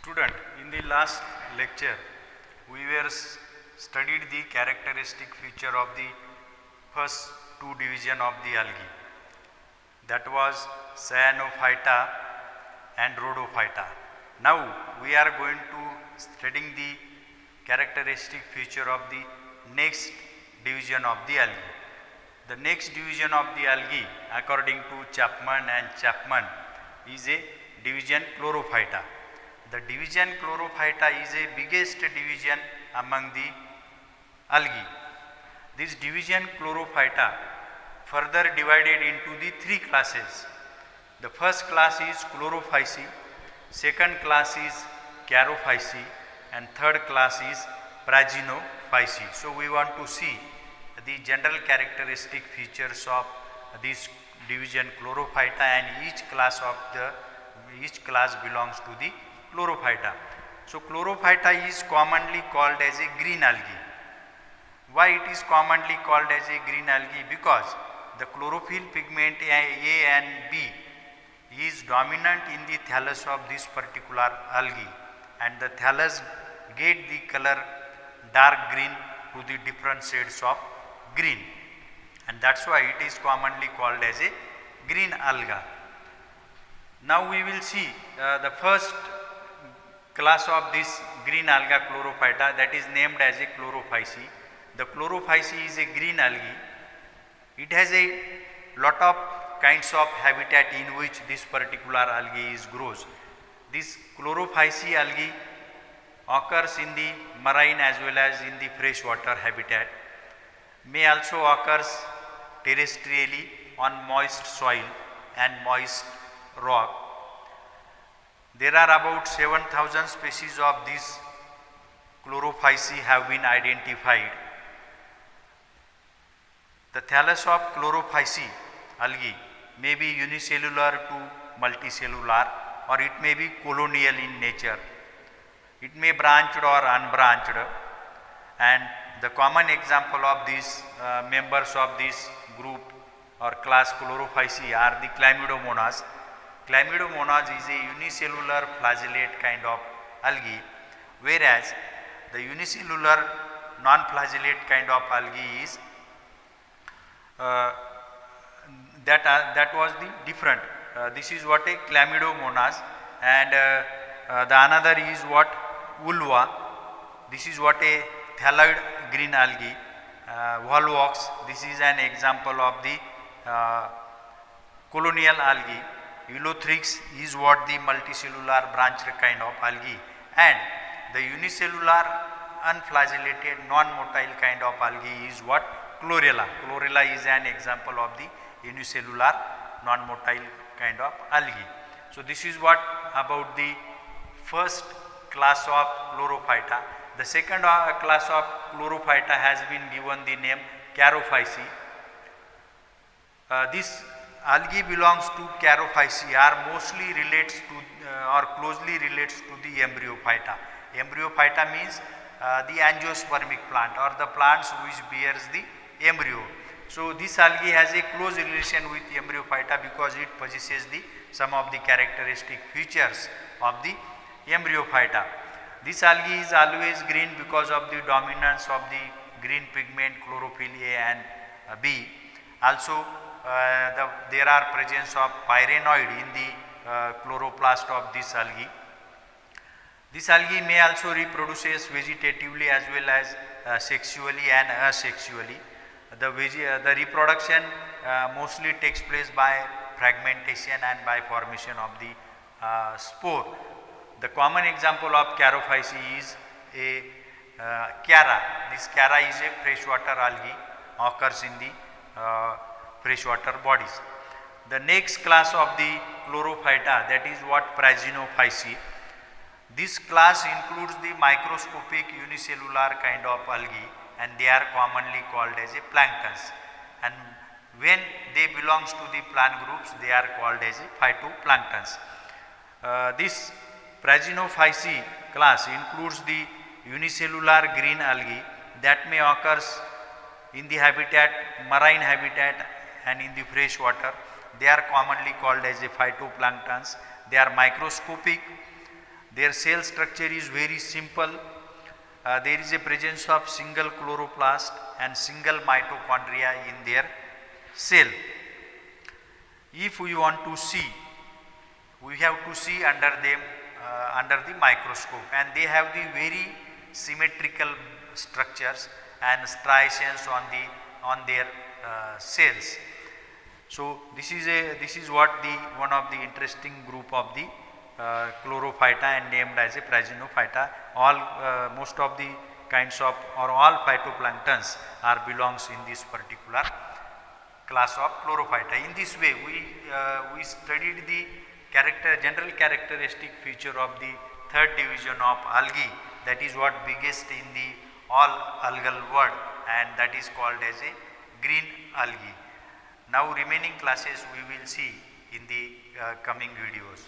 Student, in the last lecture, we were studied the characteristic feature of the first two division of the algae. That was Cyanophyta and Rhodophyta. Now we are going to studying the characteristic feature of the next division of the algae. The next division of the algae, according to Chapman and Chapman, is a division Chlorophyta. The division Chlorophyta is a biggest division among the algae. This division Chlorophyta further divided into the three classes. The first class is Chlorophyceae, second class is Charophyceae, and third class is Praginophyceae. So we want to see the general characteristic features of this division Chlorophyta, and each class belongs to the Chlorophyta. So Chlorophyta is commonly called as a green algae. Why it is commonly called as a green algae? Because the chlorophyll pigment A and B is dominant in the thallus of this particular algae, and the thallus get the color dark green to the different shades of green, and that is why it is commonly called as a green alga. Now we will see the first class of this green alga Chlorophyta, that is named as a Chlorophyceae. The Chlorophyceae is a green algae. It has a lot of kinds of habitat in which this particular algae grows. This Chlorophyceae algae occurs in the marine as well as in the freshwater habitat, may also occurs terrestrially on moist soil and moist rock. There are about 7,000 species of these Chlorophyceae have been identified. The thallus of Chlorophyceae algae may be unicellular to multicellular, or it may be colonial in nature. It may branched or unbranched, and the common example of these members of this group or class Chlorophyceae are the Chlamydomonas. Chlamydomonas is a unicellular flagellate kind of algae, whereas the unicellular non-flagellate kind of algae is that was the different. This is what a Chlamydomonas, and the another is what Ulva. This is what a thalloid green algae. Volvox, this is an example of the colonial algae. Ulothrix is what the multicellular branched kind of algae, and the unicellular unflagellated non-motile kind of algae is what Chlorella. Chlorella is an example of the unicellular non-motile kind of algae. So this is what about the first class of Chlorophyta. The second class of Chlorophyta has been given the name Charophyceae. This algae belongs to Charophyceae, are mostly relates to or closely relates to the Embryophyta. Embryophyta means the angiospermic plant, or the plants which bears the embryo. So this algae has a close relation with Embryophyta because it possesses some of the characteristic features of the Embryophyta. This algae is always green because of the dominance of the green pigment chlorophyll A and B. Also there are presence of pyrenoid in the chloroplast of this algae. This algae may also reproduces vegetatively as well as sexually and asexually. The reproduction mostly takes place by fragmentation and by formation of the spore. The common example of Charophyceae is a Chara. This Chara is a freshwater algae, occurs in the freshwater bodies. The next class of the Chlorophyta, that is what Praginophyceae. This class includes the microscopic unicellular kind of algae, and they are commonly called as a planktons, and when they belongs to the plant groups, they are called as a phytoplanktons. This Praginophyceae class includes the unicellular green algae that may occurs in the habitat, marine habitat, and in the fresh water. They are commonly called as a phytoplanktons. They are microscopic. Their cell structure is very simple. There is a presence of single chloroplast and single mitochondria in their cell. If we want to see, we have to see under them under the microscope, and they have the very symmetrical structures and striations on their cells. So this is what one of the interesting group of the chlorophyta and named as a Prasinophyta. All most of the kinds of or all phytoplanktons are belongs in this particular class of chlorophyta. In this way we studied the general characteristic feature of the third division of algae, that is what biggest in the all algal world, and that is called as a green algae. Now remaining classes we will see in the coming videos.